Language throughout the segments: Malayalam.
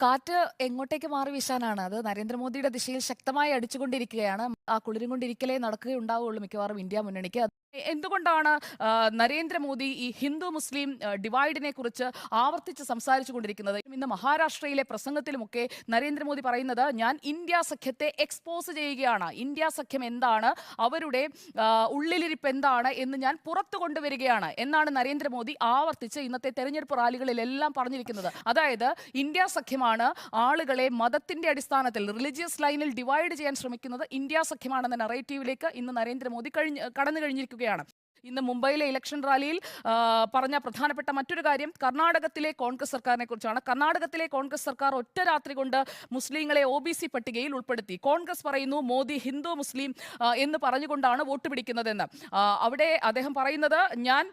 കാറ്റ് എങ്ങോട്ടേക്ക് മാറി വീശാനാണ്? അത് നരേന്ദ്രമോദിയുടെ ദിശയിൽ ശക്തമായി അടിച്ചുകൊണ്ടിരിക്കുകയാണ്. ആ കുളിരും കൊണ്ടിരിക്കലേ നടക്കുകയുണ്ടാവുള്ളൂ മിക്കവാറും ഇന്ത്യ മുന്നണിക്ക്. എന്തുകൊണ്ടാണ് നരേന്ദ്രമോദി ഈ ഹിന്ദു മുസ്ലിം ഡിവൈഡിനെ കുറിച്ച് ആവർത്തിച്ച് സംസാരിച്ചു കൊണ്ടിരിക്കുന്നത്? ഇന്ന് മഹാരാഷ്ട്രയിലെ പ്രസംഗത്തിലുമൊക്കെ നരേന്ദ്രമോദി പറയുന്നത്, ഞാൻ ഇന്ത്യ സഖ്യത്തെ എക്സ്പോസ് ചെയ്യുകയാണ്. ഇന്ത്യ സഖ്യം എന്താണ്, അവരുടെ ഉള്ളിലിരിപ്പ് എന്താണ് എന്ന് ഞാൻ പുറത്തു കൊണ്ടുവരികയാണ് എന്നാണ് നരേന്ദ്രമോദി ആവർത്തിച്ച് ഇന്നത്തെ തെരഞ്ഞെടുപ്പ് റാലികളിലെല്ലാം പറഞ്ഞിരിക്കുന്നത്. അതായത് ഇന്ത്യ സഖ്യമാണ് ആളുകളെ മതത്തിന്റെ അടിസ്ഥാനത്തിൽ റിലീജിയസ് ലൈനിൽ ഡിവൈഡ് ചെയ്യാൻ ശ്രമിക്കുന്നത്. ഇന്ത്യ സഖ്യമാണെന്ന നറേറ്റീവിലേക്ക് ഇന്ന് നരേന്ദ്രമോദി കടന്നു കഴിഞ്ഞിരിക്കുകയാണ്. ഇന്ന് മുംബൈയിലെ ഇലക്ഷൻ റാലിയിൽ പറഞ്ഞ പ്രധാനപ്പെട്ട മറ്റൊരു കാര്യം കർണാടകത്തിലെ കോൺഗ്രസ് സർക്കാരിനെ കുറിച്ചാണ്. കർണാടകത്തിലെ കോൺഗ്രസ് സർക്കാർ ഒറ്റ രാത്രി കൊണ്ട് മുസ്ലിങ്ങളെ OBC പട്ടികയിൽ ഉൾപ്പെടുത്തി. കോൺഗ്രസ് പറയുന്നു മോദി ഹിന്ദു മുസ്ലിം എന്ന് പറഞ്ഞുകൊണ്ടാണ് വോട്ട് പിടിക്കുന്നതെന്ന്. അവിടെ അദ്ദേഹം പറയുന്നത്, ഞാൻ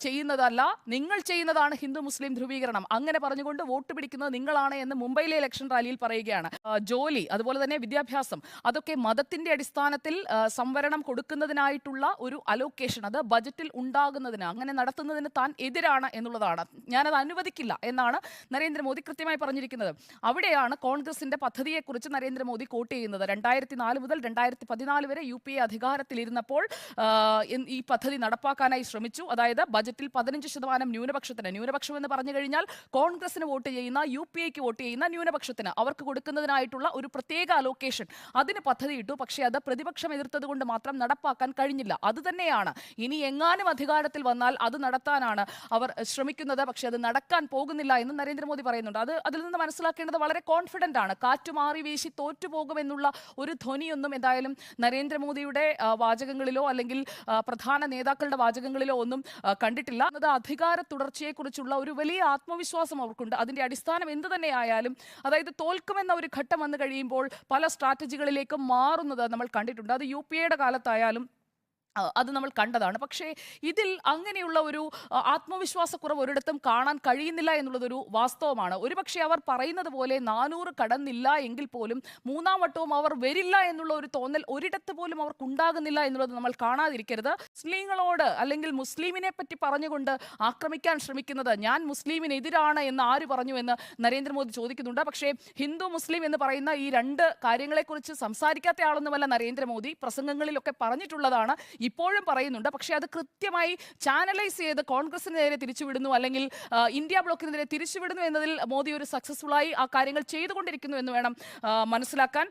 ചെയ്യുന്നതല്ല, നിങ്ങൾ ചെയ്യുന്നതാണ് ഹിന്ദു മുസ്ലിം ധ്രുവീകരണം. അങ്ങനെ പറഞ്ഞുകൊണ്ട് വോട്ട് പിടിക്കുന്നത് നിങ്ങളാണ് എന്ന് മുംബൈയിലെ ഇലക്ഷൻ റാലിയിൽ പറയുകയാണ്. ജോലി, അതുപോലെ തന്നെ വിദ്യാഭ്യാസം, അതൊക്കെ മതത്തിന്റെ അടിസ്ഥാനത്തിൽ സംവരണം കൊടുക്കുന്നതിനായിട്ടുള്ള ഒരു അലോക്കേഷൻ, അത് ബജറ്റിൽ ഉണ്ടാകുന്നതിന്, അങ്ങനെ നടത്തുന്നതിന് താൻ എതിരാണ് എന്നുള്ളതാണ്. ഞാനത് അനുവദിക്കില്ല എന്നാണ് നരേന്ദ്രമോദി കൃത്യമായി പറഞ്ഞിരിക്കുന്നത്. അവിടെയാണ് കോൺഗ്രസിന്റെ പദ്ധതിയെക്കുറിച്ച് നരേന്ദ്രമോദി കോട്ട് ചെയ്യുന്നത്. 2004 മുതൽ 2014 വരെ UPA അധികാരത്തിലിരുന്നപ്പോൾ ഈ പദ്ധതി നടപ്പാക്കാനായി ശ്രമിച്ചു. അതായത് ബജറ്റിൽ 15% ന്യൂനപക്ഷത്തിന്, ന്യൂനപക്ഷം എന്ന് പറഞ്ഞു കഴിഞ്ഞാൽ കോൺഗ്രസിന് വോട്ട് ചെയ്യുന്ന, UPAക്ക് വോട്ട് ചെയ്യുന്ന ന്യൂനപക്ഷത്തിന് അവർക്ക് കൊടുക്കുന്നതിനായിട്ടുള്ള ഒരു പ്രത്യേക അലോക്കേഷൻ, അതിന് പദ്ധതിയിട്ടു. പക്ഷേ അത് പ്രതിപക്ഷം എതിർത്തത് കൊണ്ട് മാത്രം നടപ്പാക്കാൻ കഴിഞ്ഞില്ല. അതുതന്നെയാണ് ഇനി എങ്ങാനും അധികാരത്തിൽ വന്നാൽ അത് നടത്താനാണ് അവർ ശ്രമിക്കുന്നത്. പക്ഷെ അത് നടക്കാൻ പോകുന്നില്ല എന്ന് നരേന്ദ്രമോദി പറയുന്നുണ്ട്. അതിൽ നിന്ന് മനസ്സിലാക്കേണ്ടത് വളരെ കോൺഫിഡന്റ് ആണ്. കാറ്റുമാറി വീശി തോറ്റുപോകുമെന്നുള്ള ഒരു ധ്വനിയൊന്നും എന്തായാലും നരേന്ദ്രമോദിയുടെ വാചകങ്ങളിലോ അല്ലെങ്കിൽ പ്രധാന നേതാക്കളുടെ വാചകങ്ങളിലോ ഒന്നും കണ്ടിട്ടില്ല. അത് അധികാര തുടർച്ചയെക്കുറിച്ചുള്ള ഒരു വലിയ ആത്മവിശ്വാസം അവർക്കുണ്ട്. അതിന്റെ അടിസ്ഥാനം എന്ത് തന്നെയായാലും, അതായത് തോൽക്കുമെന്ന ഒരു ഘട്ടം വന്നു കഴിയുമ്പോൾ പല സ്ട്രാറ്റജികളിലേക്കും മാറുന്നത് നമ്മൾ കണ്ടിട്ടുണ്ട്. അത് UPAയുടെ കാലത്തായാലും അത് നമ്മൾ കണ്ടതാണ്. പക്ഷേ ഇതിൽ അങ്ങനെയുള്ള ഒരു ആത്മവിശ്വാസക്കുറവ് ഒരിടത്തും കാണാൻ കഴിയുന്നില്ല എന്നുള്ളതൊരു വാസ്തവമാണ്. ഒരുപക്ഷെ അവർ പറയുന്നത് പോലെ 400 കടന്നില്ല എങ്കിൽ പോലും മൂന്നാം വട്ടവും അവർ വരില്ല എന്നുള്ള ഒരു തോന്നൽ ഒരിടത്ത് പോലും അവർക്കുണ്ടാകുന്നില്ല എന്നുള്ളത് നമ്മൾ കാണാതിരിക്കരുത്. മുസ്ലിങ്ങളോട് അല്ലെങ്കിൽ മുസ്ലിമിനെ പറ്റി പറഞ്ഞുകൊണ്ട് ആക്രമിക്കാൻ ശ്രമിക്കുന്നത്, ഞാൻ മുസ്ലിമിനെതിരാണ് എന്ന് ആര് പറഞ്ഞു എന്ന് നരേന്ദ്രമോദി ചോദിക്കുന്നുണ്ട്. പക്ഷേ ഹിന്ദു മുസ്ലിം എന്ന് പറയുന്ന ഈ രണ്ട് കാര്യങ്ങളെക്കുറിച്ച് സംസാരിക്കാത്ത ആളൊന്നുമല്ല നരേന്ദ്രമോദി. പ്രസംഗങ്ങളിലൊക്കെ പറഞ്ഞിട്ടുള്ളതാണ്, ഇപ്പോഴും പറയുന്നുണ്ട്. പക്ഷേ അത് കൃത്യമായി ചാനലൈസ് ചെയ്ത് കോൺഗ്രസിന് നേരെ തിരിച്ചുവിടുന്നു, അല്ലെങ്കിൽ ഇന്ത്യ ബ്ലോക്കിനെതിരെ തിരിച്ചുവിടുന്നു എന്നതിൽ മോദി ഒരു സക്സസ്ഫുള്ളായി ആ കാര്യങ്ങൾ ചെയ്തുകൊണ്ടിരിക്കുന്നു എന്ന് വേണം മനസ്സിലാക്കാൻ.